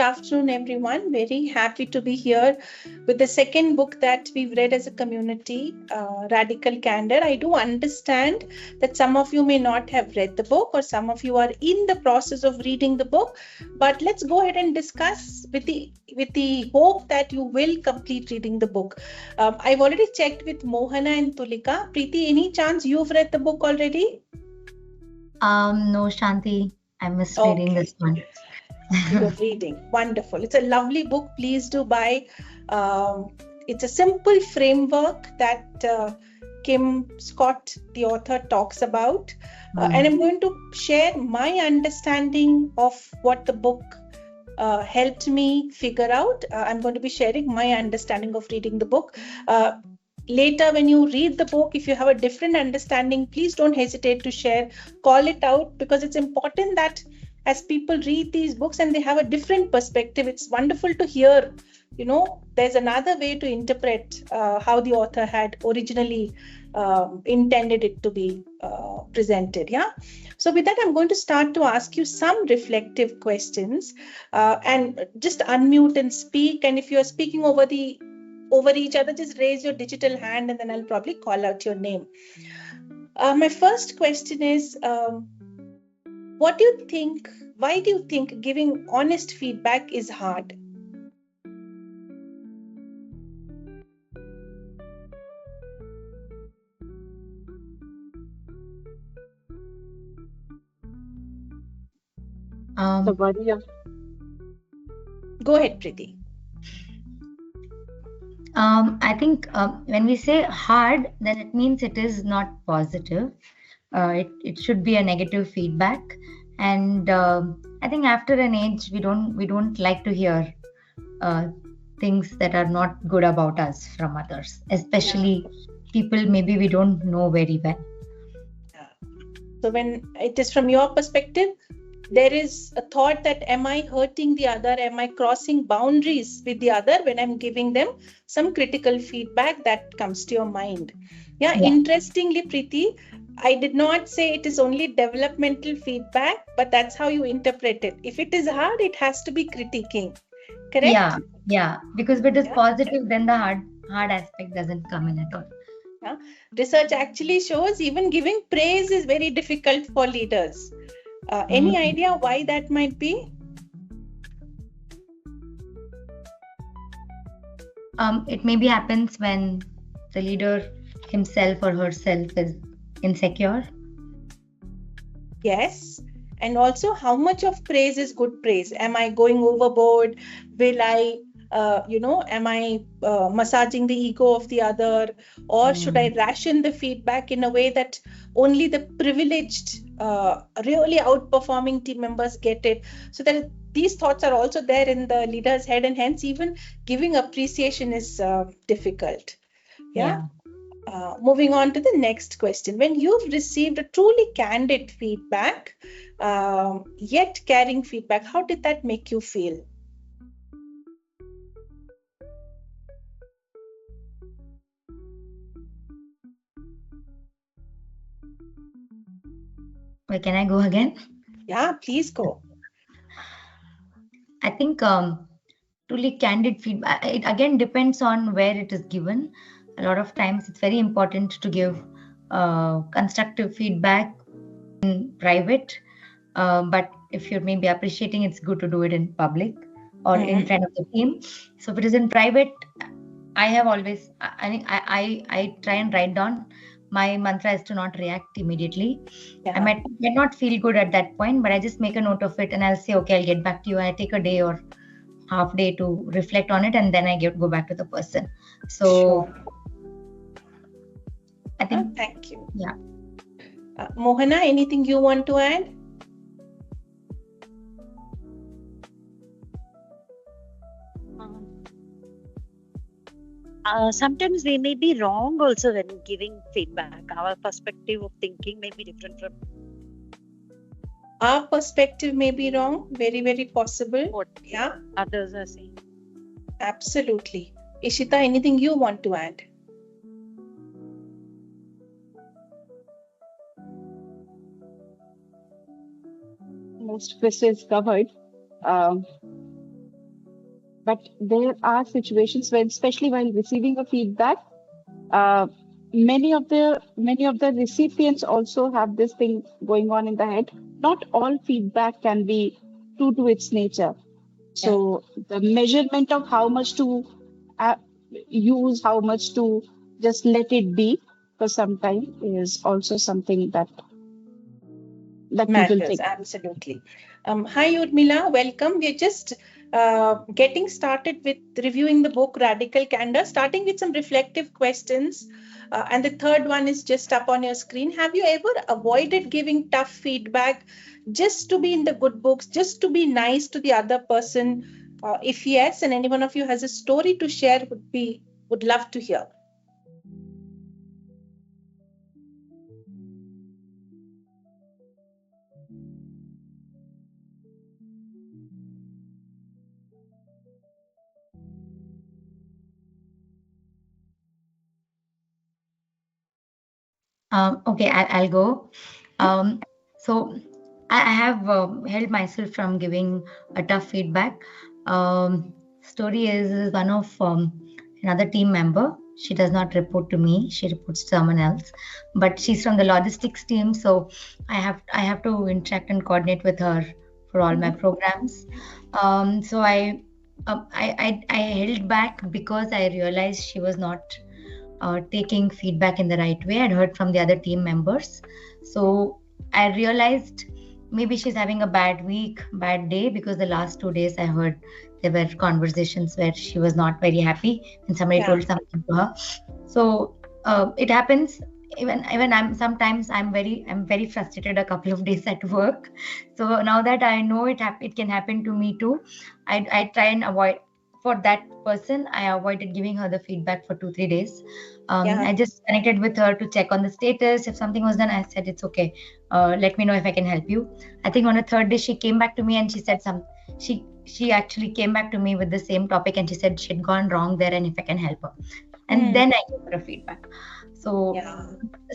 afternoon, everyone. Very happy to be here with the second book that we've read as a community, Radical Candor. I do understand that some of you may not have read the book or some of you are in the process of reading the book, but let's go ahead and discuss with the hope that you will complete reading the book. I've already checked with Mohana and Tulika. Preeti, any chance you've read the book already? No, Shanti. I missed reading this one. You're reading. Wonderful. It's a lovely book. Please do buy. It's a simple framework that Kim Scott, the author, talks about. And I'm going to share my understanding of what the book helped me figure out. I'm going to be sharing my understanding of reading the book. Later, when you read the book, if you have a different understanding, please don't hesitate to share. Call it out, because it's important that as people read these books and they have a different perspective, it's wonderful to hear, there's another way to interpret how the author had originally intended it to be presented. Yeah. So with that, I'm going to start to ask you some reflective questions, and just unmute and speak. And if you're speaking over each other, just raise your digital hand and then I'll probably call out your name. My first question is, why do you think giving honest feedback is hard? Go ahead, Preeti. I think when we say hard, then it means it is not positive. It should be a negative feedback, and I think after an age we don't like to hear things that are not good about us from others, especially people maybe we don't know very well. So when it is from your perspective, there is a thought that, am I hurting the other? Am I crossing boundaries with the other when I'm giving them some critical feedback that comes to your mind? Yeah. Interestingly, Preeti, I did not say it is only developmental feedback, but that's how you interpret it. If it is hard, it has to be critiquing. Correct? Yeah. Because if it is positive, then the hard aspect doesn't come in at all. Yeah. Research actually shows even giving praise is very difficult for leaders. Any idea why that might be? It maybe happens when the leader himself or herself is insecure. Yes. And also, how much of praise is good praise? Am I going overboard? Will I, am I massaging the ego of the other? Or should I ration the feedback in a way that only the privileged, really outperforming team members get it? So that these thoughts are also there in the leader's head, and hence even giving appreciation is difficult. Yeah. Moving on to the next question. When you've received a truly candid feedback, yet caring feedback, how did that make you feel? Wait, can I go again? Yeah, please go. I think truly candid feedback, it again depends on where it is given. A lot of times it's very important to give constructive feedback in private, but if you're maybe appreciating, it's good to do it in public or in front of the team. So if it is in private, I have always, I try and write down. My mantra is to not react immediately. I might not feel good at that point, but I just make a note of it and I'll say, okay, I'll get back to you. I take a day or half day to reflect on it, and then I go back to the person. So I think. Thank you. Yeah. Mohana, anything you want to add? Sometimes we may be wrong also when giving feedback. Our perspective of thinking may be different from our perspective may be wrong. Very, very possible. What others are saying. Absolutely. Ishita, anything you want to add? Most of this is covered. But there are situations where, especially while receiving a feedback, uh, many of the recipients also have this thing going on in the head. Not all feedback can be true to its nature. So the measurement of how much to uh, use, how much to just let it be for some time is also something that people Matters, think. absolutely. Hi, Urmila, welcome. We're just getting started with reviewing the book Radical Candor, starting with some reflective questions. And the third one is just up on your screen. Have you ever avoided giving tough feedback just to be in the good books, just to be nice to the other person? If yes, and any one of you has a story to share, would love to hear. Okay, I'll go. So I have held myself from giving a tough feedback. Story is one of another team member. She does not report to me. She reports to someone else, but she's from the logistics team. So I have to interact and coordinate with her for all my programs. So I held back because I realized she was not taking feedback in the right way. I'd heard from the other team members. So I realized maybe she's having a bad week, bad day, because the last 2 days I heard there were conversations where she was not very happy when somebody told something to her. So it happens. Even I'm very frustrated a couple of days at work. So now that I know it can happen to me too, I try and avoid. For that person, I avoided giving her the feedback for 2-3 days. I just connected with her to check on the status. If something was done, I said it's okay. Let me know if I can help you. I think on a third day she came back to me and she said she actually came back to me with the same topic and she said she'd gone wrong there and if I can help her. And then I gave her a feedback. So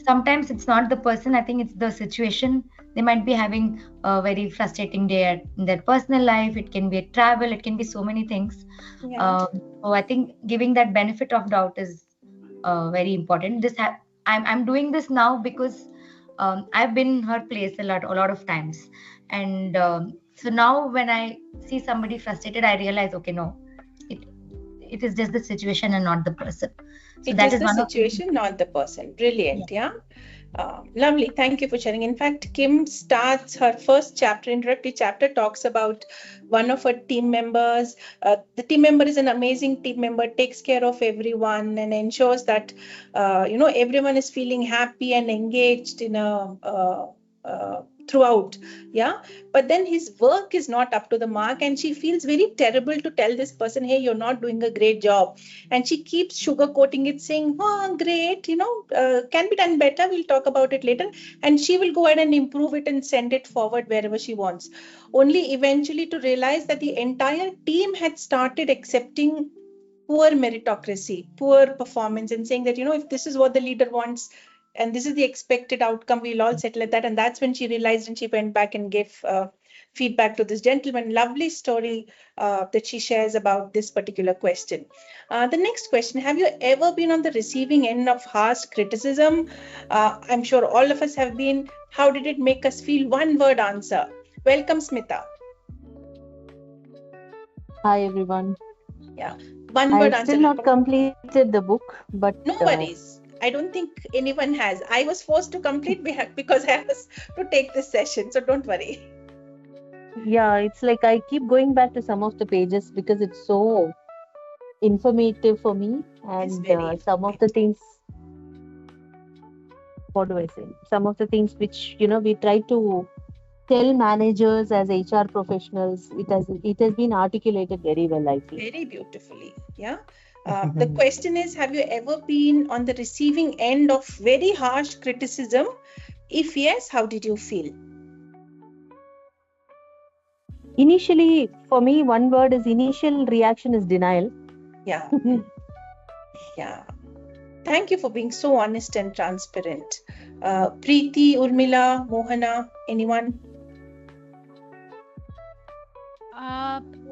sometimes it's not the person, I think it's the situation. They might be having a very frustrating day in their personal life. It can be a travel, it can be so many things. So I think giving that benefit of doubt is very important. I'm doing this now because I've been in her place a lot of times, and so now when I see somebody frustrated, I realize, okay, no, it is just the situation and not the person. So it that is is the one situation, not the person. Brilliant, yeah. Lovely. Thank you for sharing. In fact, Kim starts her first chapter, introductory chapter, talks about one of her team members. The team member is an amazing team member, takes care of everyone and ensures that everyone is feeling happy and engaged in a throughout. But then his work is not up to the mark and she feels very terrible to tell this person, hey, you're not doing a great job, and she keeps sugarcoating it, saying, oh, great, can be done better, we'll talk about it later, and she will go ahead and improve it and send it forward wherever she wants, only eventually to realize that the entire team had started accepting poor meritocracy, poor performance, and saying that, if this is what the leader wants and this is the expected outcome, we'll all settle at that. And that's when she realized and she went back and gave feedback to this gentleman. Lovely story that she shares about this particular question. The next question, have you ever been on the receiving end of harsh criticism? I'm sure all of us have been. How did it make us feel? One word answer. Welcome, Smita. Hi, everyone. Yeah. One word answer. I've still not completed the book, but no worries. I don't think anyone has. I was forced to complete because I was to take this session, so don't worry. Yeah, it's like I keep going back to some of the pages because it's so informative for me, and some of the things. What do I say? Some of the things which we try to tell managers as HR professionals, it has been articulated very well, I feel. Very beautifully, yeah. The question is, have you ever been on the receiving end of very harsh criticism? If yes, how did you feel? Initially, for me, one word is initial reaction is denial. Yeah. Yeah. Thank you for being so honest and transparent. Preeti, Urmila, Mohana, anyone?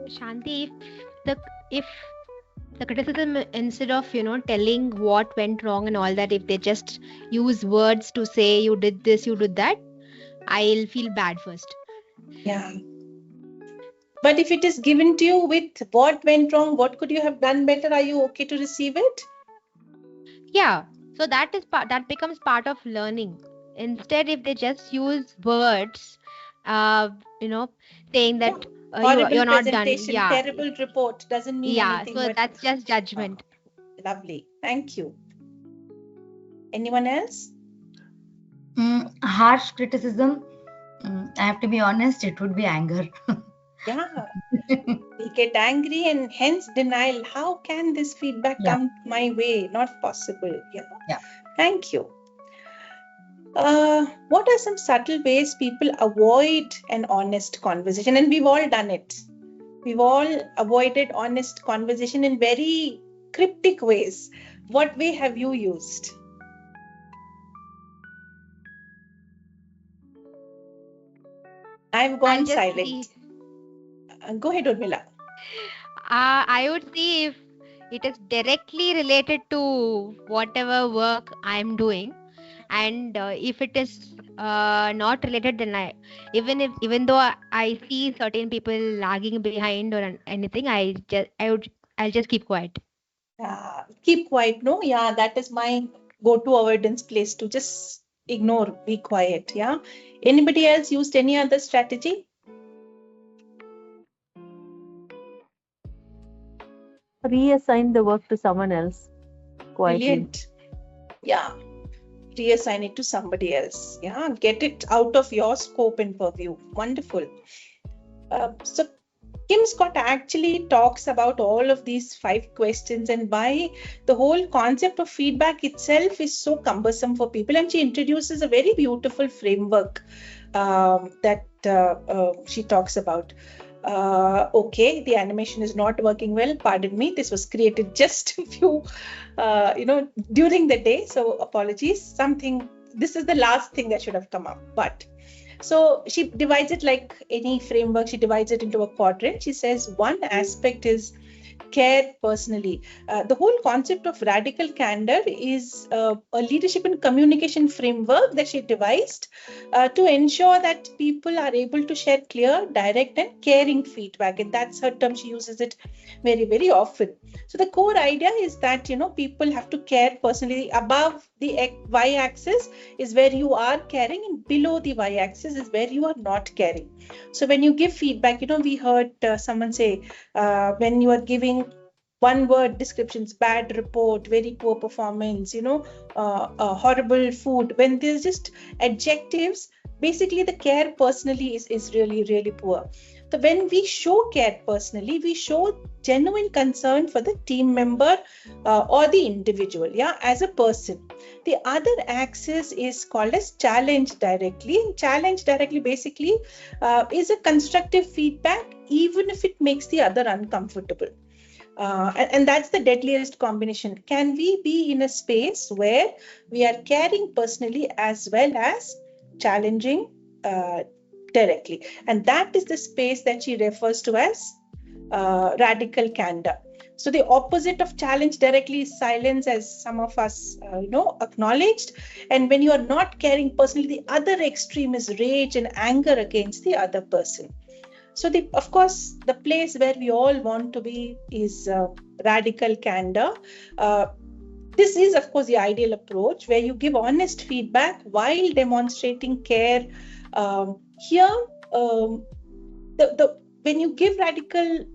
Shanti, if the criticism, instead of telling what went wrong and all that, if they just use words to say you did this, you did that, I'll feel bad first. Yeah. But if it is given to you with what went wrong, what could you have done better, are you okay to receive it? Yeah, so that becomes part of learning. Instead, if they just use words, uh saying that Horrible you're not done, presentation, terrible report, doesn't mean anything. so But that's just judgment. Lovely. Thank you. Anyone else? Harsh criticism, I have to be honest, it would be anger. Yeah. We get angry and hence denial. How can this feedback come my way? Not possible. Yeah. Thank you. What are some subtle ways people avoid an honest conversation? And we've all done it. We've all avoided honest conversation in very cryptic ways. What way have you used? I've gone silent. Go ahead, Urmila. I would see if it is directly related to whatever work I'm doing, and if it is not related, then even though I see certain people lagging behind or anything, I'll just keep quiet. Keep quiet. No, yeah, that is my go-to avoidance place, to just ignore, be quiet. Yeah. Anybody else used any other strategy? Reassign the work to someone else quietly. Brilliant. Yeah. Reassign it to somebody else. Yeah. Get it out of your scope and purview. Wonderful. So Kim Scott actually talks about all of these 5 questions and why the whole concept of feedback itself is so cumbersome for people. And she introduces a very beautiful framework that she talks about. Okay, the animation is not working well. Pardon me. This was created just a few, during the day. So apologies. This is the last thing that should have come up. But so she divides it like any framework. She divides it into a quadrant. She says one aspect is care personally. The whole concept of radical candor is a leadership and communication framework that she devised to ensure that people are able to share clear, direct, and caring feedback. And that's her term. She uses it very, very often. So the core idea is that, people have to care personally. Above the y-axis is where you are caring, and below the y-axis is where you are not caring. So when you give feedback, we heard someone say, when you are giving one word descriptions, bad report, very poor performance, horrible food, when there's just adjectives, basically the care personally is really, really poor. So when we show care personally, we show genuine concern for the team member or the individual, as a person. The other axis is called as challenge directly. And challenge directly basically is a constructive feedback, even if it makes the other uncomfortable. And that's the deadliest combination. Can we be in a space where we are caring personally as well as challenging directly? And that is the space that she refers to as radical candor. So the opposite of challenge directly is silence, as some of us acknowledged. And when you are not caring personally, the other extreme is rage and anger against the other person. So of course, the place where we all want to be is radical candor. This is, of course, the ideal approach where you give honest feedback while demonstrating care. Here, when you give radical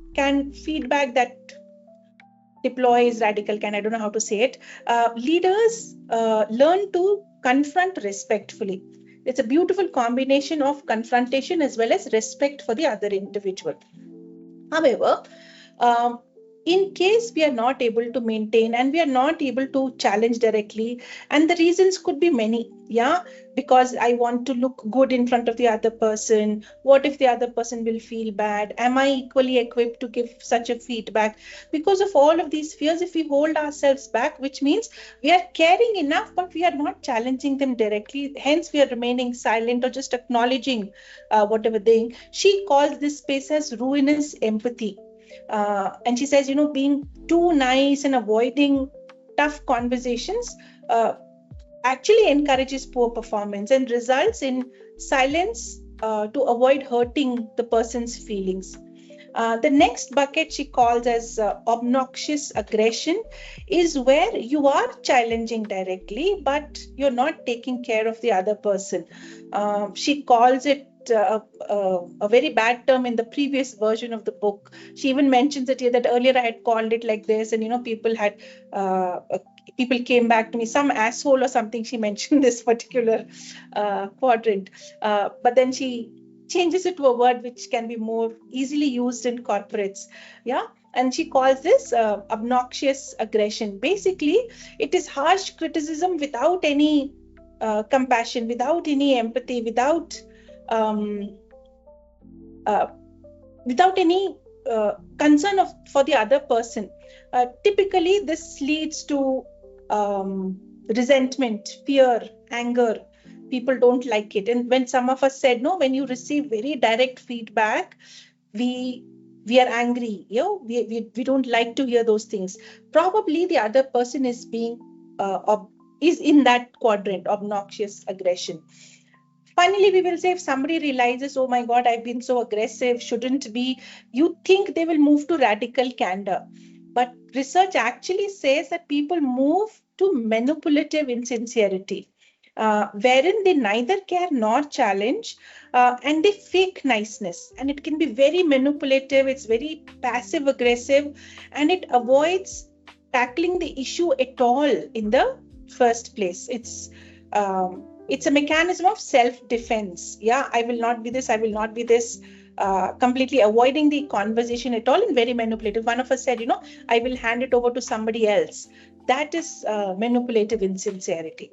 feedback that deploys radical I don't know how to say it, leaders learn to confront respectfully. It's a beautiful combination of confrontation as well as respect for the other individual. However, in case we are not able to maintain and we are not able to challenge directly, and the reasons could be many, because I want to look good in front of the other person. What if the other person will feel bad? Am I equally equipped to give such a feedback? Because of all of these fears, if we hold ourselves back, which means we are caring enough, but we are not challenging them directly. Hence, we are remaining silent or just acknowledging whatever thing. She calls this space as ruinous empathy. And she says, being too nice and avoiding tough conversations actually encourages poor performance and results in silence to avoid hurting the person's feelings. The next bucket she calls as obnoxious aggression is where you are challenging directly, but you're not taking care of the other person. She calls it a very bad term in the previous version of the book. She even mentions it here that earlier I had called it like this, and people came back to me, some asshole or something. She mentioned this particular quadrant, but then she changes it to a word which can be more easily used in corporates. Yeah. And she calls this obnoxious aggression. Basically, it is harsh criticism without any compassion, without any empathy, without any concern for the other person. Typically, this leads to resentment, fear, anger. People don't like it. And when some of us said, no, when you receive very direct feedback, we are angry. We don't like to hear those things. Probably the other person is is in that quadrant, obnoxious aggression. Finally, we will say if somebody realizes, oh my God, I've been so aggressive, shouldn't be, you think they will move to radical candor. But research actually says that people move to manipulative insincerity, wherein they neither care nor challenge, and they fake niceness. And it can be very manipulative, it's very passive aggressive, and it avoids tackling the issue at all in the first place. It's a mechanism of self-defense. Yeah, I will not be this, I will not be this. Completely avoiding the conversation at all and very manipulative. One of us said, I will hand it over to somebody else. That is manipulative insincerity.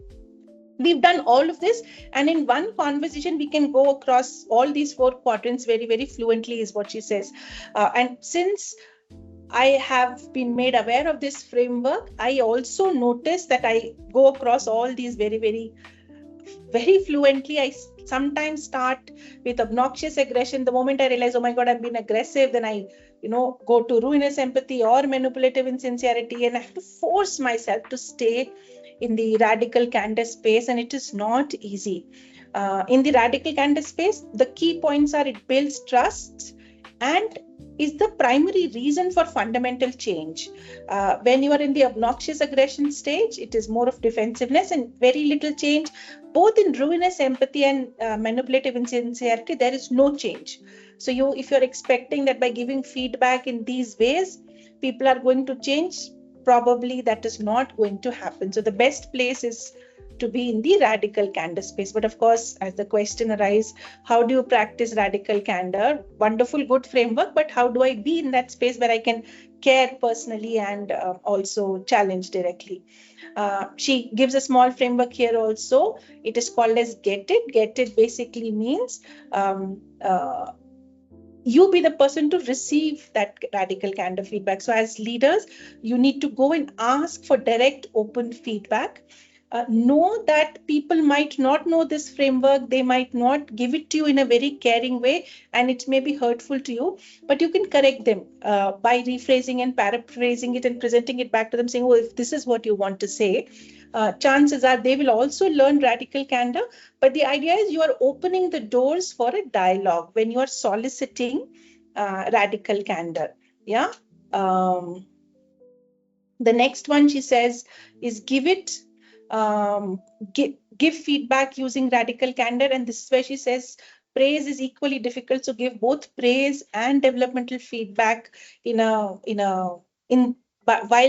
We've done all of this, and in one conversation, we can go across all these 4 quadrants very, very fluently, is what she says. And since I have been made aware of this framework, I also notice that I go across all these very, very, very fluently. I sometimes start with obnoxious aggression. The moment I realize, oh my God, I've been aggressive, then I, go to ruinous empathy or manipulative insincerity, and I have to force myself to stay in the radical candor space, and it is not easy. In the radical candor space, the key points are it builds trust and is the primary reason for fundamental change. When you are in the obnoxious aggression stage, it is more of defensiveness and very little change. Both in ruinous empathy and manipulative insincerity, there is no change. So if you're expecting that by giving feedback in these ways, people are going to change, probably that is not going to happen. So the best place is to be in the radical candor space. But of course, as the question arises, how do you practice radical candor? Wonderful, good framework, but how do I be in that space where I can care personally and also challenge directly? She gives a small framework here also. It is called as Get It. Get It basically means you be the person to receive that radical candor feedback. So as leaders, you need to go and ask for direct, open feedback. Know that people might not know this framework. They might not give it to you in a very caring way, and it may be hurtful to you, but you can correct them by rephrasing and paraphrasing it and presenting it back to them, saying, oh, if this is what you want to say, chances are they will also learn radical candor. But the idea is you are opening the doors for a dialogue when you are soliciting radical candor. Yeah. The next one she says is give it. Give feedback using radical candor, and this is where she says praise is equally difficult. So give both praise and developmental feedback while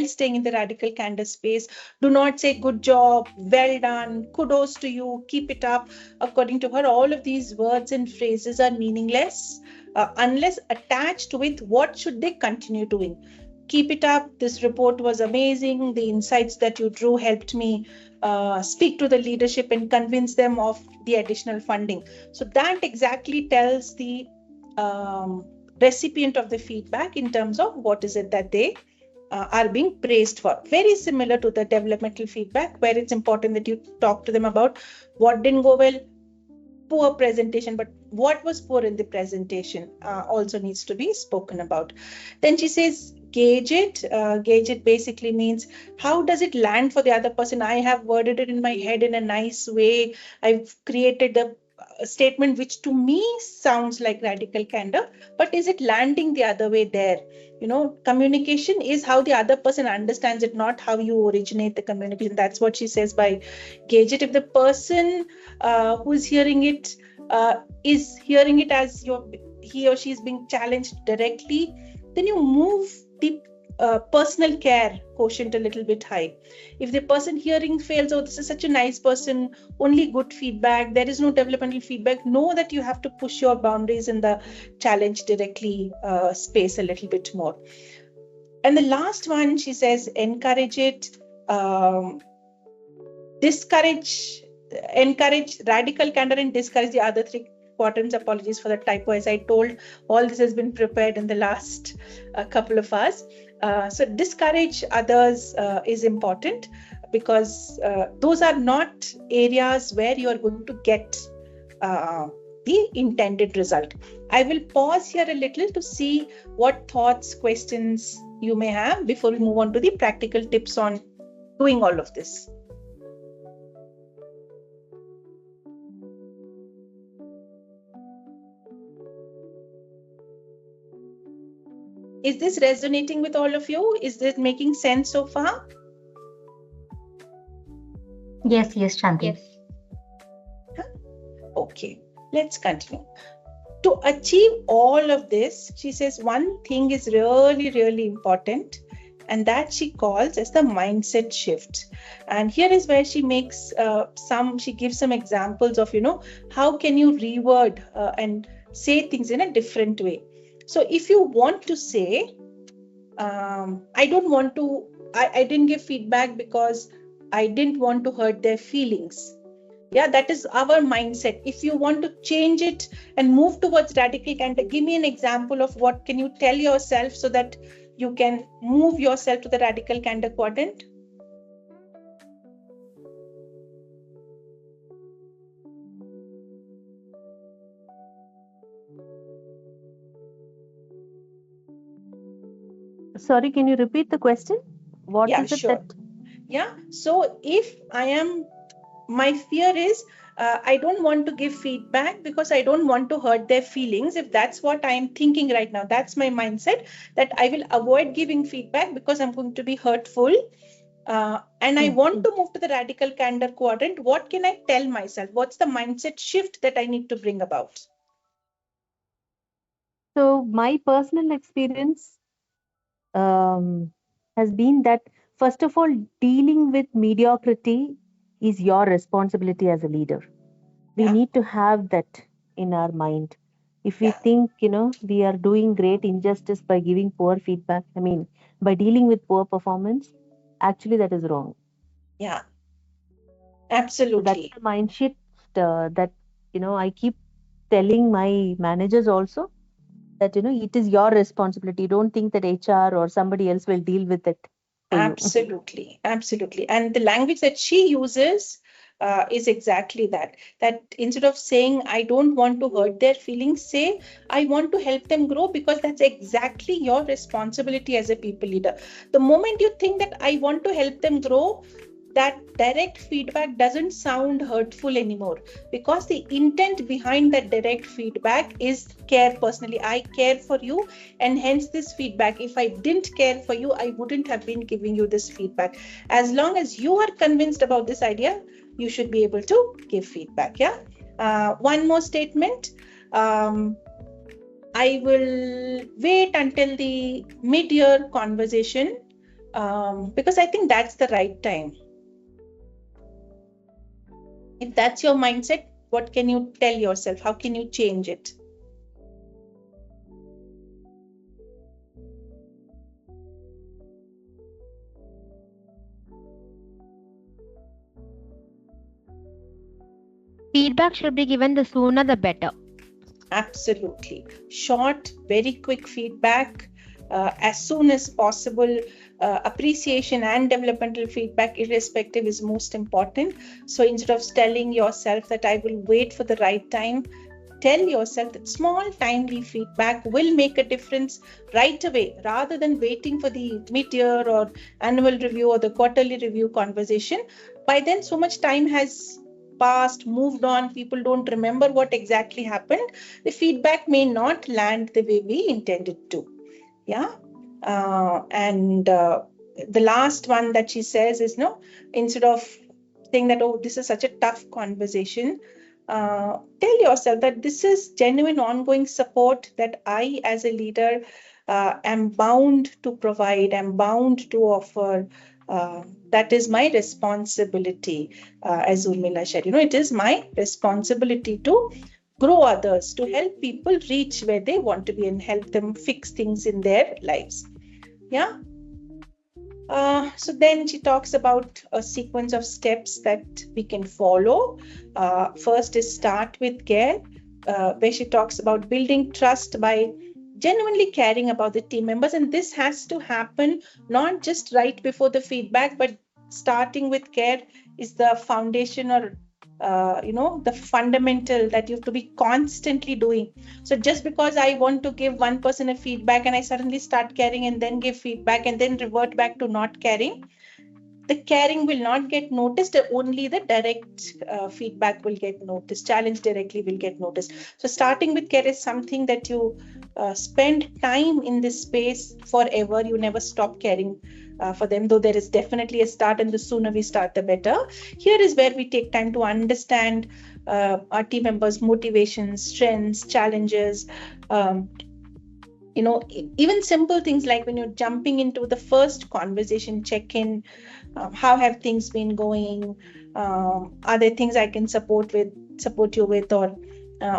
staying in the radical candor space. Do not say good job, well done, kudos to you, keep it up. According to her, all of these words and phrases are meaningless unless attached with what should they continue doing. Keep it up. This report was amazing. The insights that you drew helped me speak to the leadership and convince them of the additional funding. So that exactly tells the recipient of the feedback in terms of what is it that they are being praised for. Very similar to the developmental feedback, where it's important that you talk to them about what didn't go well, poor presentation, but what was poor in the presentation also needs to be spoken about. Then she says, gauge it. Gauge it basically means how does it land for the other person? I have worded it in my head in a nice way. I've created a statement which to me sounds like radical candor, but is it landing the other way there? Communication is how the other person understands it, not how you originate the communication. That's what she says by gauge it. If the person who is hearing it is hearing it as he or she is being challenged directly, then you move the personal care quotient a little bit high. If the person hearing fails, oh, this is such a nice person, only good feedback, there is no developmental feedback, know that you have to push your boundaries in the challenge directly space a little bit more. And the last one, she says, encourage it, encourage radical candor and discourage the other three quadrants. Apologies for the typo. As I told, all this has been prepared in the last couple of hours. So discourage others is important, because those are not areas where you are going to get the intended result. I will pause here a little to see what thoughts, questions you may have before we move on to the practical tips on doing all of this. Is this resonating with all of you? Is this making sense so far? Yes, Shanti. Yes. Okay, let's continue. To achieve all of this, she says one thing is really, really important, and that she calls as the mindset shift. And here is where she makes she gives some examples of, how can you reword and say things in a different way. So if you want to say, I didn't give feedback because I didn't want to hurt their feelings. Yeah, that is our mindset. If you want to change it and move towards radical candor, give me an example of what can you tell yourself so that you can move yourself to the radical candor quadrant. Sorry, can you repeat the question? What is it sure. So if my fear is I don't want to give feedback because I don't want to hurt their feelings. If that's what I'm thinking right now, that's my mindset, that I will avoid giving feedback because I'm going to be hurtful. And I want to move to the radical candor quadrant. What can I tell myself? What's the mindset shift that I need to bring about? So my personal experience has been that, first of all, dealing with mediocrity is your responsibility as a leader. We need to have that in our mind. If we think, we are doing great injustice by giving poor feedback, by dealing with poor performance, actually that is wrong. Yeah, absolutely. So that's the mind shift that, I keep telling my managers also, that, it is your responsibility. Don't think that HR or somebody else will deal with it. Absolutely. And the language that she uses is exactly that instead of saying, I don't want to hurt their feelings, say, I want to help them grow, because that's exactly your responsibility as a people leader. The moment you think that I want to help them grow, that direct feedback doesn't sound hurtful anymore, because the intent behind that direct feedback is care personally. I care for you, and hence this feedback. If I didn't care for you, I wouldn't have been giving you this feedback. As long as you are convinced about this idea, you should be able to give feedback. One more statement. I will wait until the mid-year conversation because I think that's the right time. If that's your mindset, what can you tell yourself? How can you change it? Feedback should be given the sooner the better. Absolutely. Short, very quick feedback as soon as possible. Appreciation and developmental feedback, irrespective, is most important. So instead of telling yourself that I will wait for the right time, tell yourself that small, timely feedback will make a difference right away, rather than waiting for the mid-year or annual review or the quarterly review conversation. By then, so much time has passed, moved on, people don't remember what exactly happened. The feedback may not land the way we intended to. Yeah. And the last one that she says is, no, instead of saying that, oh, this is such a tough conversation, tell yourself that this is genuine ongoing support that I as a leader am bound to provide, am bound to offer. That is my responsibility. As Urmila said, it is my responsibility to grow others, to help people reach where they want to be and help them fix things in their lives. Yeah. So then she talks about a sequence of steps that we can follow. First is start with care, where she talks about building trust by genuinely caring about the team members. And this has to happen not just right before the feedback, but starting with care is the foundation, or the fundamental that you have to be constantly doing. So just because I want to give one person a feedback and I suddenly start caring and then give feedback and then revert back to not caring, the caring will not get noticed. Only the direct feedback will get noticed. Challenge directly will get noticed. So starting with care is something that you spend time in this space forever. You never stop caring for them, though there is definitely a start, and the sooner we start, the better. Here is where we take time to understand our team members' motivations, strengths, challenges. Even simple things like when you're jumping into the first conversation, check in. How have things been going? Are there things I can support you with, or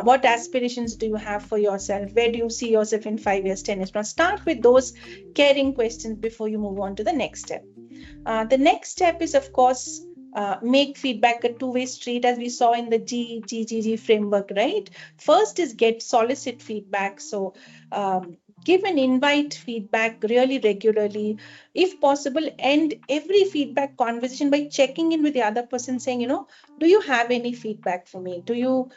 what aspirations do you have for yourself? Where do you see yourself in 5 years, 10 years? Now start with those caring questions before you move on to the next step. The next step is, of course, make feedback a two-way street, as we saw in the GGG framework, right? First is solicit feedback. So give and invite feedback really regularly. If possible, end every feedback conversation by checking in with the other person, saying, do you have any feedback for me? Do you,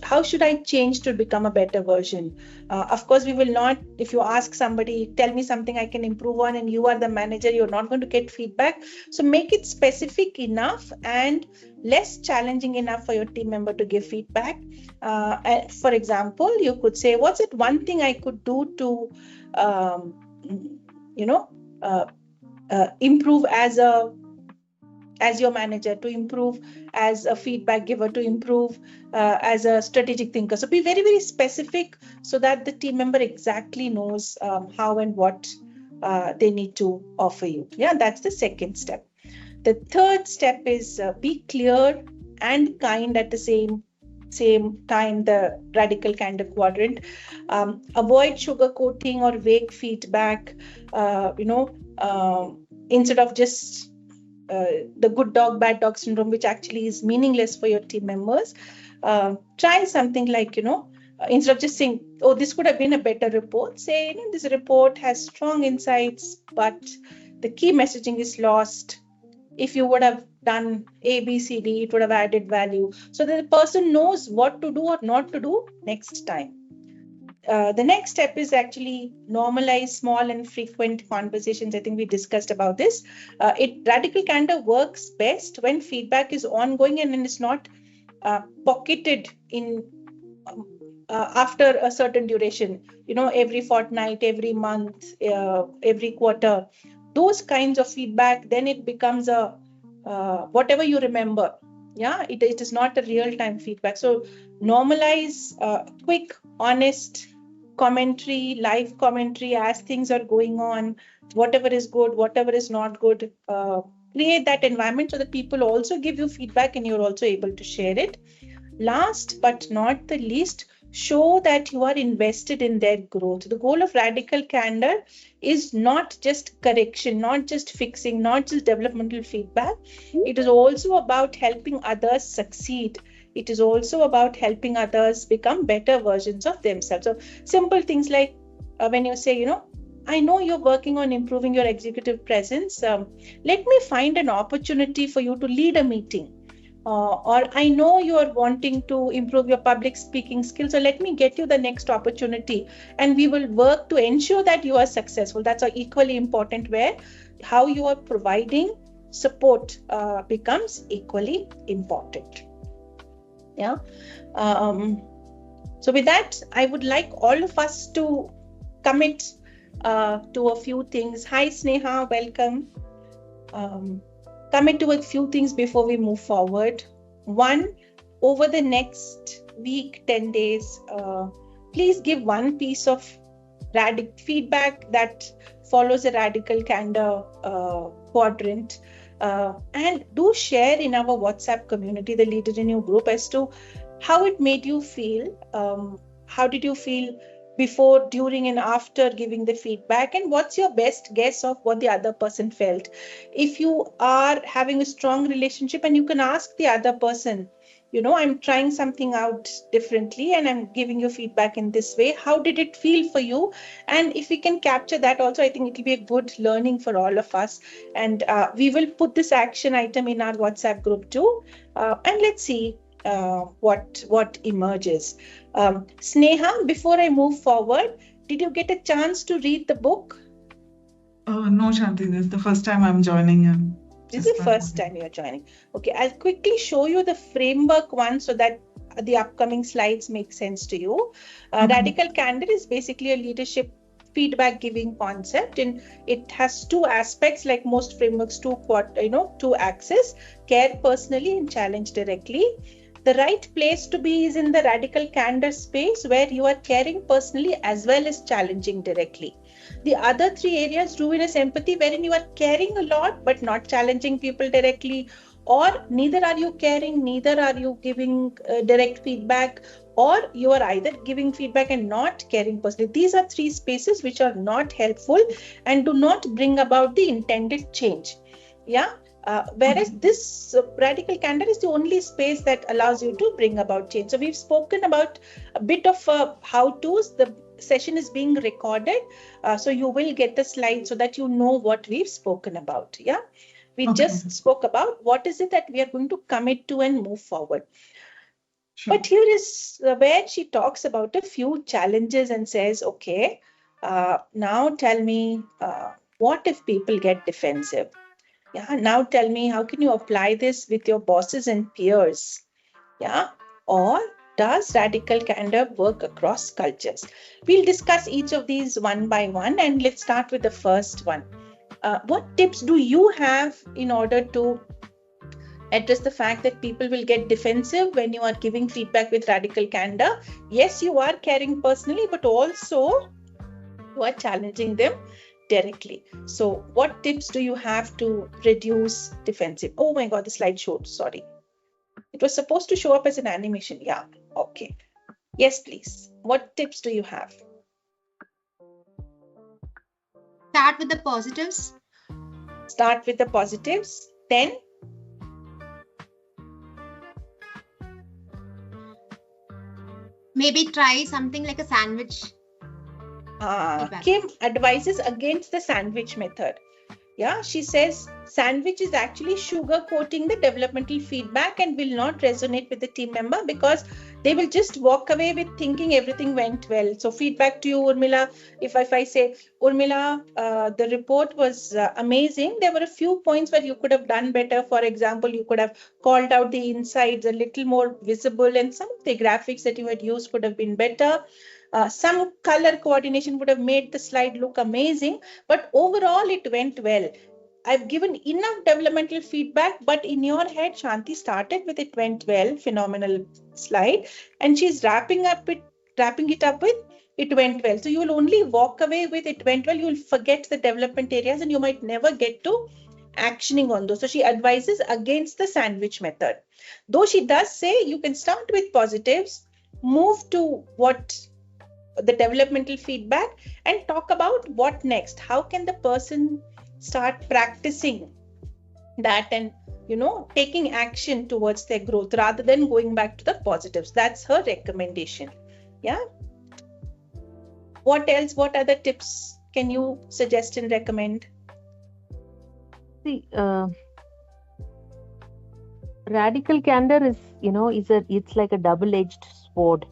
how should I change to become a better version? Of course, we will not, if you ask somebody, tell me something I can improve on, and you are the manager, you're not going to get feedback. So make it specific enough and less challenging enough for your team member to give feedback. For example, you could say, what's it one thing I could do to, improve as your manager, to improve as a feedback giver, to improve as a strategic thinker. So be very, very specific so that the team member exactly knows how and what they need to offer you. Yeah, that's the second step. The third step is be clear and kind at the same time, the Radical Candor quadrant. Avoid sugarcoating or vague feedback, instead of just the good dog, bad dog syndrome, which actually is meaningless for your team members. Try something like, instead of just saying, oh, this could have been a better report, say, this report has strong insights, but the key messaging is lost. If you would have done A, B, C, D, it would have added value. So that the person knows what to do or not to do next time. The next step is actually normalize small and frequent conversations. I think we discussed about this. Radical Candor works best when feedback is ongoing and it's not pocketed in after a certain duration, every fortnight, every month, every quarter. Those kinds of feedback, then it becomes a whatever you remember. Yeah, it is not a real-time feedback. So normalize quick, honest commentary, live commentary as things are going on, whatever is good, whatever is not good. Create that environment so that people also give you feedback and you're also able to share it. Last but not the least, show that you are invested in their growth. The goal of Radical Candor is not just correction, not just fixing, not just developmental feedback. It is also about helping others succeed. It is also about helping others become better versions of themselves. So simple things like when you say, I know you're working on improving your executive presence. Let me find an opportunity for you to lead a meeting. or I know you are wanting to improve your public speaking skills, so let me get you the next opportunity, and we will work to ensure that you are successful. That's equally important, where how you are providing support becomes equally important. Yeah. So with that, I would like all of us to commit to a few things. Hi Sneha, welcome. Commit to a few things before we move forward. One, over the next week, 10 days, please give one piece of feedback that follows a radical candor quadrant. And do share in our WhatsApp community, the Leader in You group, as to how it made you feel. How did you feel before, during, and after giving the feedback? And what's your best guess of what the other person felt? If you are having a strong relationship, and you can ask the other person, I'm trying something out differently and I'm giving you feedback in this way. How did it feel for you? And if we can capture that also, I think it will be a good learning for all of us. And we will put this action item in our WhatsApp group too. And let's see what emerges. Sneha, before I move forward, did you get a chance to read the book? No, Shanti, this is the first time I'm joining in. This is the first time you're joining. Okay, I'll quickly show you the framework one so that the upcoming slides make sense to you. Radical Candor is basically a leadership feedback giving concept, and it has two aspects, like most frameworks, two axes: care personally and challenge directly. The right place to be is in the radical candor space, where you are caring personally as well as challenging directly. The other three areas, ruinous empathy, wherein you are caring a lot but not challenging people directly, or neither are you caring, neither are you giving direct feedback, or you are either giving feedback and not caring personally. These are three spaces which are not helpful and do not bring about the intended change. Yeah. Whereas this radical candor is the only space that allows you to bring about change. So we've spoken about a bit of how-tos. The session is being recorded, so you will get the slide so that you know what we've spoken about. Yeah, we just spoke about what is it that we are going to commit to and move forward. Sure. But here is where she talks about a few challenges and says, okay, now tell me, what if people get defensive? Yeah, now tell me, how can you apply this with your bosses and peers? Yeah, or does radical candor work across cultures? We'll discuss each of these one by one, and let's start with the first one. What tips do you have in order to address the fact that people will get defensive when you are giving feedback with radical candor? Yes, you are caring personally, but also you are challenging them directly. So what tips do you have to reduce defensive? Oh my God, the slide showed, sorry. It was supposed to show up as an animation. Yeah, okay. Yes, please. What tips do you have? Start with the positives. Start with the positives. Then? Maybe try something like a sandwich. Kim advises against the sandwich method. Yeah, she says sandwich is actually sugar coating the developmental feedback and will not resonate with the team member, because they will just walk away with thinking everything went well. So feedback to you, Urmila, if I say, Urmila, the report was amazing. There were a few points where you could have done better. For example, you could have called out the insides a little more visible, and some of the graphics that you had used could have been better. Some color coordination would have made the slide look amazing, but overall it went well. I've given enough developmental feedback, but in your head, Shanti started with it went well, phenomenal slide, and she's wrapping it up with it went well. So you will only walk away with it went well. You will forget the development areas, and you might never get to actioning on those. So she advises against the sandwich method. Though she does say you can start with positives, move to the developmental feedback, and talk about what next. How can the person start practicing that and taking action towards their growth rather than going back to the positives? That's her recommendation. Yeah. What else? What other tips can you suggest and recommend? See, radical candor is, it's like a double-edged sword.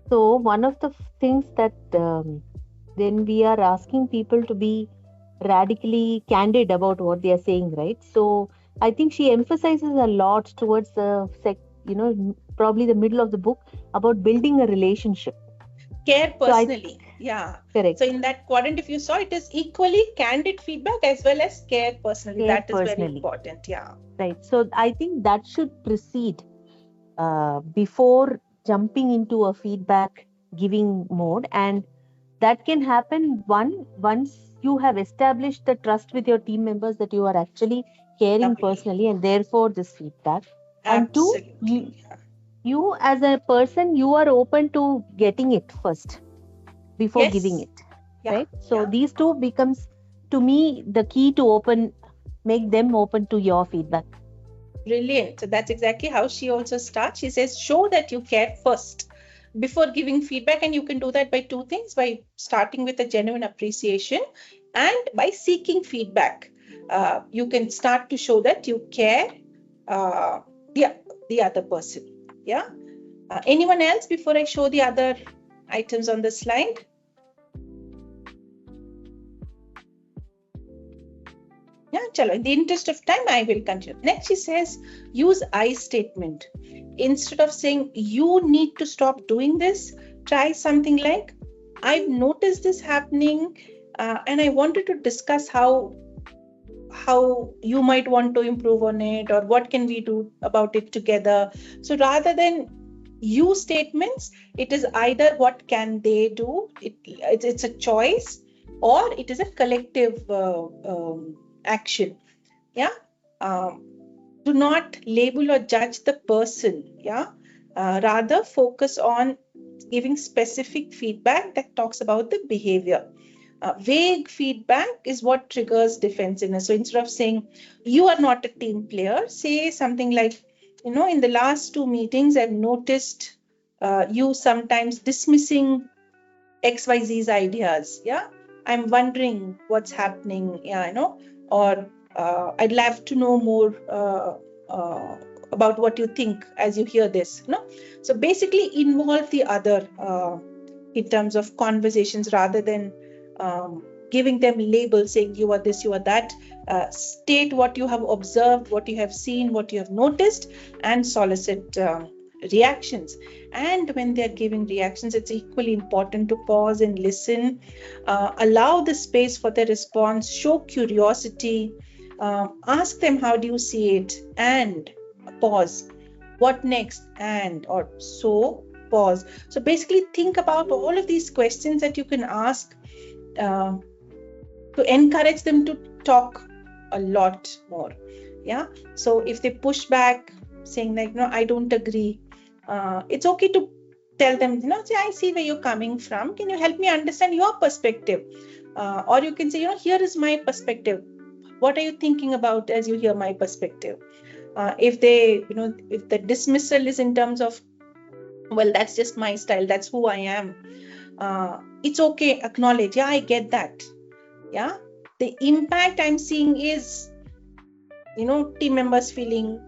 So one of the things that then we are asking people to be radically candid about what they are saying, right? So I think she emphasizes a lot towards the probably the middle of the book about building a relationship. Care So personally. Yeah. correct. So in that quadrant, if you saw, it is equally candid feedback as well as care personally. Care That is very personally. important. Yeah. Right. So I think that should precede before jumping into a feedback giving mode, and that can happen once you have established the trust with your team members that you are actually caring Lovely. personally, and therefore this feedback. And two, Absolutely. you as a person, you are open to getting it first before Yes. giving it, Yeah. right? So Yeah. these two becomes, to me, the key to make them open to your feedback. Brilliant. So that's exactly how she also starts. She says, show that you care first before giving feedback. And you can do that by two things, by starting with a genuine appreciation and by seeking feedback. You can start to show that you care the other person. Yeah. Anyone else before I show the other items on the slide? Yeah, chalo. In the interest of time, I will continue. Next, she says, use I statement. Instead of saying, you need to stop doing this, try something like, I've noticed this happening and I wanted to discuss how you might want to improve on it, or what can we do about it together. So rather than you statements, it is either what can they do, it's a choice, or it is a collective action. Yeah. Do not label or judge the person. Yeah. Rather focus on giving specific feedback that talks about the behavior. Vague feedback is what triggers defensiveness. So instead of saying you are not a team player, say something like, in the last 2 meetings, I've noticed you sometimes dismissing XYZ's ideas. Yeah. I'm wondering what's happening. Yeah, or I'd love to know more about what you think as you hear this. So basically involve the other in terms of conversations rather than giving them labels saying you are this, you are that. State what you have observed, what you have seen, what you have noticed, and solicit reactions. And when they're giving reactions, it's equally important to pause and listen, allow the space for their response, show curiosity, ask them how do you see it, and pause. What next? And or so, pause. So basically think about all of these questions that you can ask to encourage them to talk a lot more. Yeah. So if they push back saying like, no, I don't agree, it's okay to tell them, say, I see where you're coming from. Can you help me understand your perspective? Or you can say, here is my perspective. What are you thinking about as you hear my perspective? If the dismissal is in terms of, well, that's just my style, that's who I am, it's okay, acknowledge, yeah, I get that. Yeah, the impact I'm seeing is, team members feeling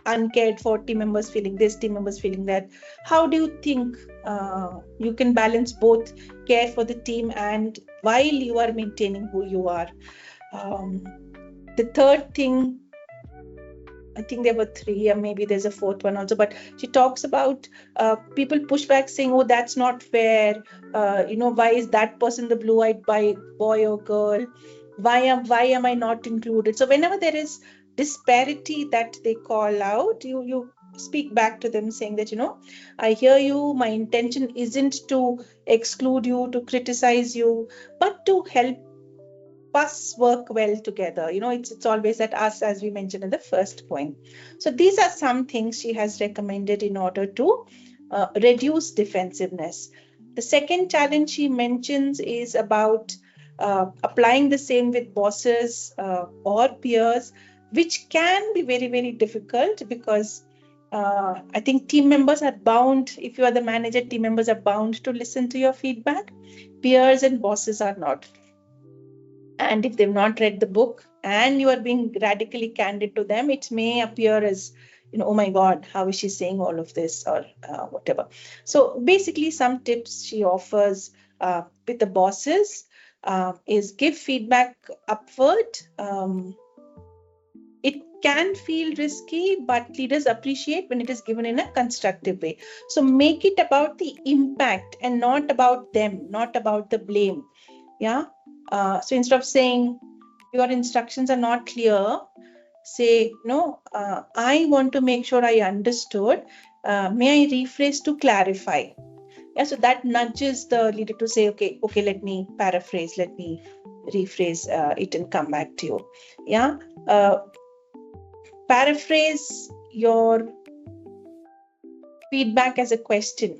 uncared for, team members feeling this, team members feeling that. How do you think you can balance both care for the team and while you are maintaining who you are? The third thing, I think there were 3, or maybe there's a 4th one also, but she talks about people push back saying, oh, that's not fair. Why is that person the blue-eyed boy or girl? Why am I not included? So whenever there is disparity that they call out, you speak back to them saying that, I hear you. My intention isn't to exclude you, to criticize you, but to help us work well together. It's always at us, as we mentioned in the first point. So these are some things she has recommended in order to reduce defensiveness. The second challenge she mentions is about applying the same with bosses or peers, which can be very, very difficult because I think team members are bound. If you are the manager, team members are bound to listen to your feedback. Peers and bosses are not. And if they've not read the book and you are being radically candid to them, it may appear as, oh my God, how is she saying all of this, or whatever. So basically, some tips she offers with the bosses is give feedback upward. It can feel risky, but leaders appreciate when it is given in a constructive way. So make it about the impact and not about them, not about the blame. Yeah. So instead of saying your instructions are not clear, say, no, I want to make sure I understood. May I rephrase to clarify? Yeah, so that nudges the leader to say, okay, let me paraphrase, let me rephrase it and come back to you. Yeah. Paraphrase your feedback as a question.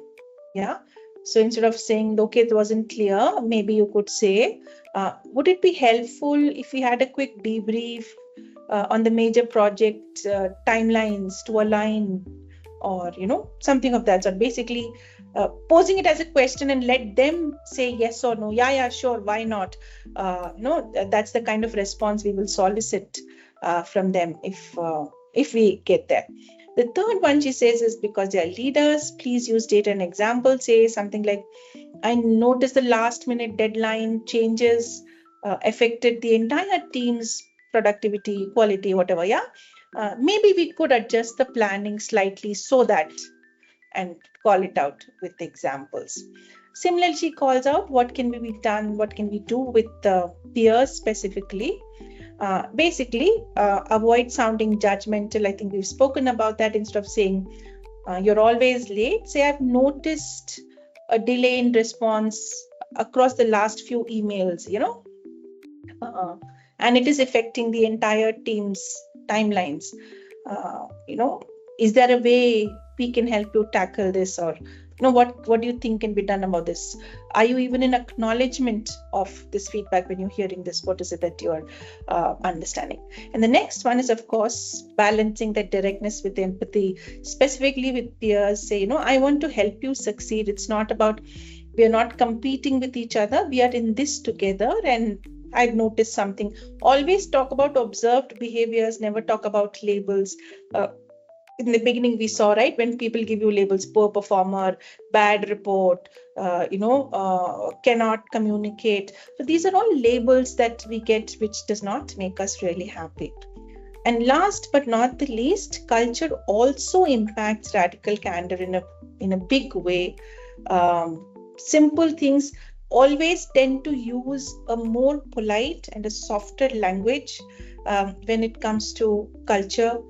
Yeah. So instead of saying, okay, it wasn't clear, maybe you could say, would it be helpful if we had a quick debrief on the major project timelines to align, or, something of that sort. Basically, posing it as a question and let them say yes or no. Yeah, sure. Why not? That's the kind of response we will solicit from them if we get there. The third one she says is, because they are leaders, please use data and example. Say something like, I noticed the last minute deadline changes affected the entire team's productivity, quality, whatever. Yeah. Maybe we could adjust the planning slightly so that, and call it out with examples. Similarly, she calls out what can be done, what can we do with the peers specifically. Basically, avoid sounding judgmental. I think we've spoken about that. Instead of saying you're always late, say I've noticed a delay in response across the last few emails, and it is affecting the entire team's timelines. Is there a way we can help you tackle this, or what do you think can be done about this? Are you even in acknowledgement of this feedback when you're hearing this? What is it that you're understanding? And the next one is, of course, balancing that directness with empathy, specifically with peers. Say, I want to help you succeed. It's not about, we are not competing with each other. We are in this together, and I've noticed something. Always talk about observed behaviors, never talk about labels. In the beginning, we saw, right, when people give you labels, poor performer, bad report, cannot communicate. So these are all labels that we get, which does not make us really happy. And last but not the least, culture also impacts radical candor in a big way. Simple things always tend to use a more polite and a softer language when it comes to culture.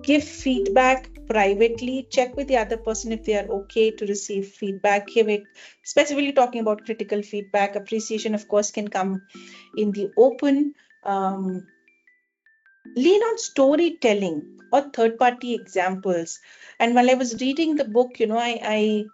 Give feedback privately. Check with the other person if they are okay to receive feedback. Give it, specifically talking about critical feedback. Appreciation, of course, can come in the open. Lean on storytelling or third-party examples. And while I was reading the book, I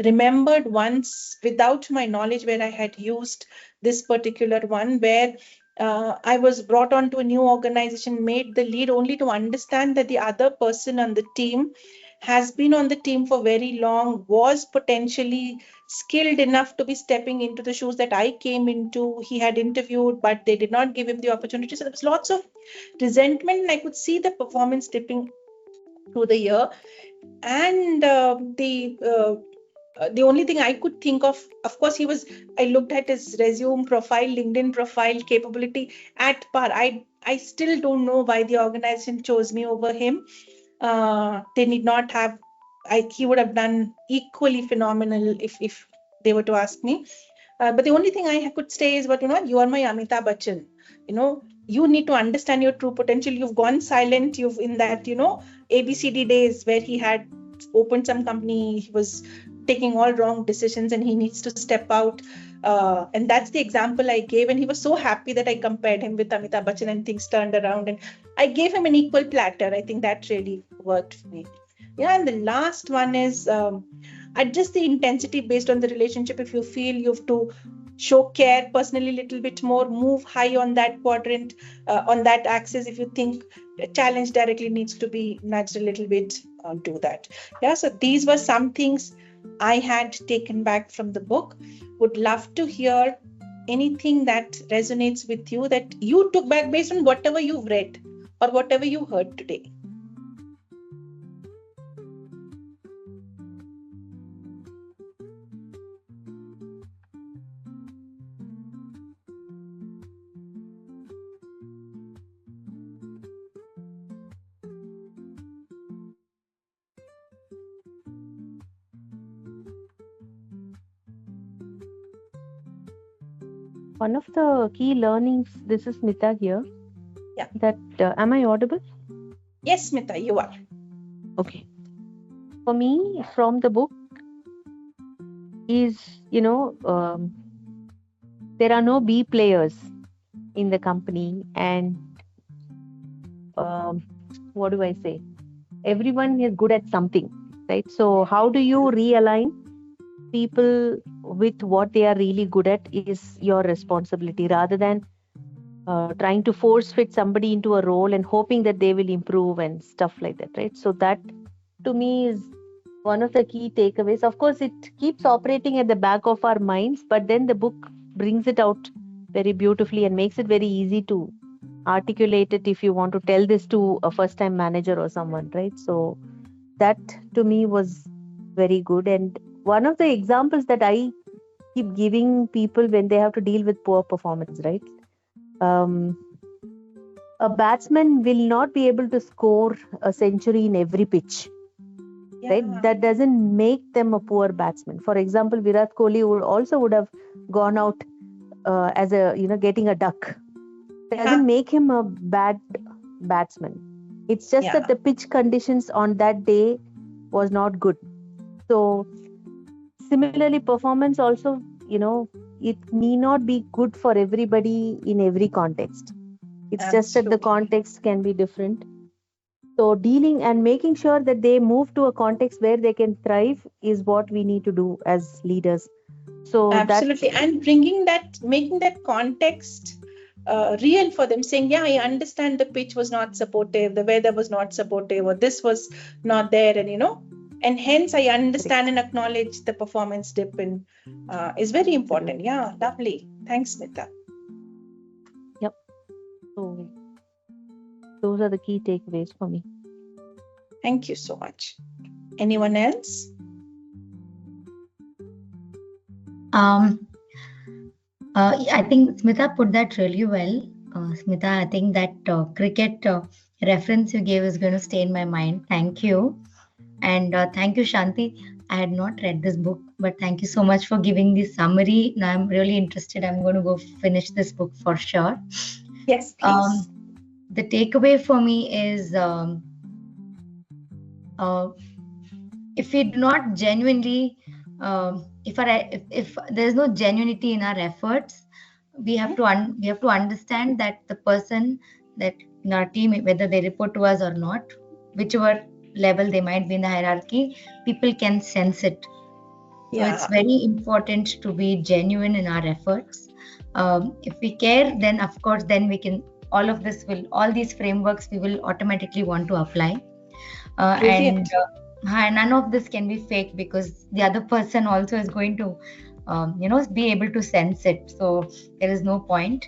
remembered once, without my knowledge, where I had used this particular one, where I was brought on to a new organization, made the lead only to understand that the other person on the team has been on the team for very long, was potentially skilled enough to be stepping into the shoes that I came into. He had interviewed, but they did not give him the opportunity. So there was lots of resentment, and I could see the performance dipping through the year. And the only thing I could think of course, I looked at his resume profile, LinkedIn profile, capability at par. I still don't know why the organization chose me over him. They need not have, he would have done equally phenomenal if they were to ask me. But the only thing I could say is, but you are my Amitabh Bachchan. You need to understand your true potential. You've gone silent. You've in that, ABCD days where he had opened some company, he was taking all wrong decisions, and he needs to step out. And that's the example I gave. And he was so happy that I compared him with Amitabh Bachchan, and things turned around. And I gave him an equal platter. I think that really worked for me. Yeah. And the last one is adjust the intensity based on the relationship. If you feel you have to show care personally a little bit more, move high on that quadrant, on that axis. If you think a challenge directly needs to be nudged a little bit, do that. Yeah. So these were some things I had taken back from the book. Would love to hear anything that resonates with you, that you took back based on whatever you've read or whatever you heard today. one of the key learnings, this is Smita here. Yeah. That, am I audible? Yes, Smita, you are. Okay. For me, from the book is, there are no B players in the company, and what do I say? Everyone is good at something, right? So how do you realign people with what they are really good at is your responsibility, rather than trying to force fit somebody into a role and hoping that they will improve and stuff like that, right? So that to me is one of the key takeaways. Of course, it keeps operating at the back of our minds, but then the book brings it out very beautifully and makes it very easy to articulate it if you want to tell this to a first time manager or someone, right? So that to me was very good. And one of the examples that I keep giving people when they have to deal with poor performance, right? A batsman will not be able to score a century in every pitch, right? That doesn't make them a poor batsman. For example, Virat Kohli would have gone out as a, getting a duck. It doesn't make him a bad batsman. It's just that the pitch conditions on that day was not good. So similarly, performance also, it need not be good for everybody in every context. It's just that the context can be different. So dealing and making sure that they move to a context where they can thrive is what we need to do as leaders. So absolutely, and making that context real for them, saying, yeah, I understand the pitch was not supportive, the weather was not supportive, or this was not there, and hence I understand and acknowledge the performance dip is very important. Yeah, lovely. Thanks, Smita. Yep. So those are the key takeaways for me. Thank you so much. Anyone else? I think Smita put that really well. Smita, I think that cricket reference you gave is going to stay in my mind. Thank you. And thank you, Shanti. I had not read this book, but thank you so much for giving the summary. Now I'm really interested. I'm going to go finish this book for sure. Yes, please. The takeaway for me is if we do not genuinely, if there's no genuinity in our efforts, we have to understand that the person that in our team, whether they report to us or not, whichever level they might be in the hierarchy, people can sense it. So it's very important to be genuine in our efforts. If we care, then of course, then we can, all these frameworks we will automatically want to apply. And none of this can be fake, because the other person also is going to be able to sense it. So there is no point.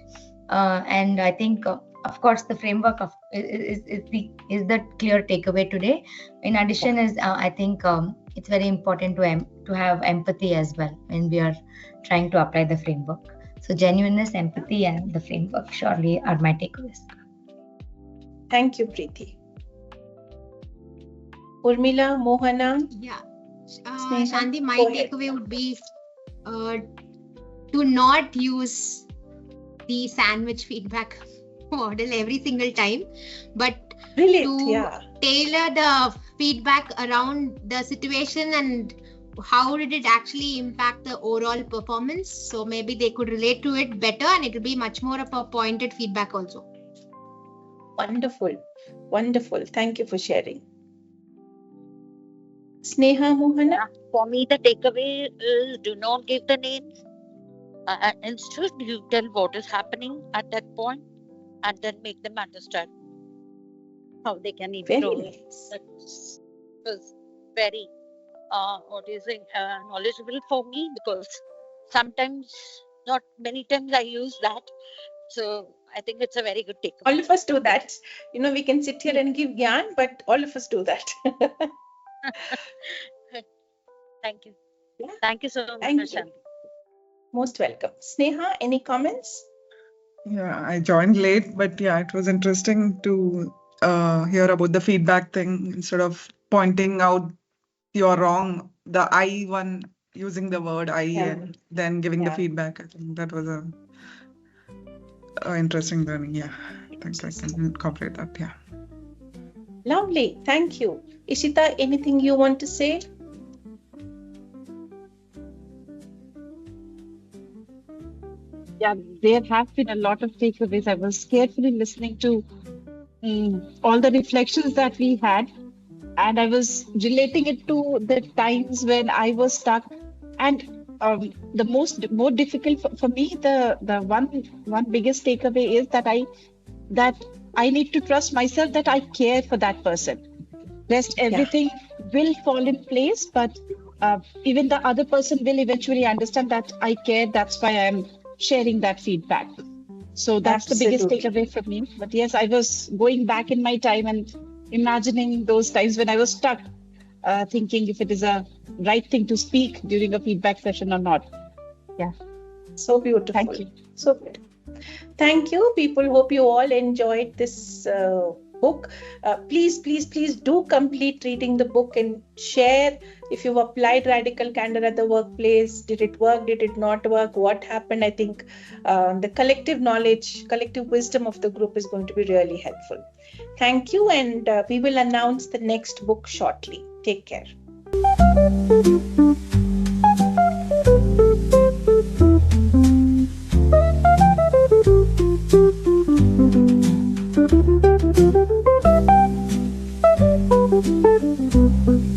And I think of course the framework is the clear takeaway today. In addition is I think it's very important to have empathy as well when we are trying to apply the framework. So genuineness, empathy, and the framework surely are my takeaways. Thank you, Preeti. Urmila, Mohana? Yeah. Shanti, my takeaway would be to not use the sandwich feedback model every single time, but to tailor the feedback around the situation and how did it actually impact the overall performance. So maybe they could relate to it better, and it will be much more of a pointed feedback also. Wonderful. Wonderful. Thank you for sharing. Sneha, Mohana? For me, the takeaway is do not give the names. Instead, you tell what is happening at that point and then make them understand how they can improve. That was very knowledgeable for me, because sometimes, not many times, I use that. So I think it's a very good takeaway. All of us do that. We can sit here and give gyan, but all of us do that. Thank you. Yeah. Thank you so much, Shanti. Most welcome. Sneha, any comments? Yeah, I joined late, but yeah, it was interesting to hear about the feedback thing. Instead of pointing out you're wrong, the I one, using the word I and then giving the feedback. I think that was a interesting learning. Yeah, I think I can incorporate that. Yeah. Lovely. Thank you. Ishita, anything you want to say? Yeah, there have been a lot of takeaways. I was carefully listening to all the reflections that we had, and I was relating it to the times when I was stuck. And the more difficult for me, the one biggest takeaway is that I need to trust myself that I care for that person. Rest everything will fall in place, but even the other person will eventually understand that I care. That's why I'm sharing that feedback. So that's the biggest takeaway from me. But yes, I was going back in my time and imagining those times when I was stuck, thinking if it is a right thing to speak during a feedback session or not. Yeah. So beautiful. Thank you. So good. Thank you, people. Hope you all enjoyed this book. Please do complete reading the book and share if you've applied Radical Candor at the workplace. Did it work? Did it not work? What happened? I think the collective knowledge, collective wisdom of the group is going to be really helpful. Thank you, and we will announce the next book shortly. Take care. Thank you.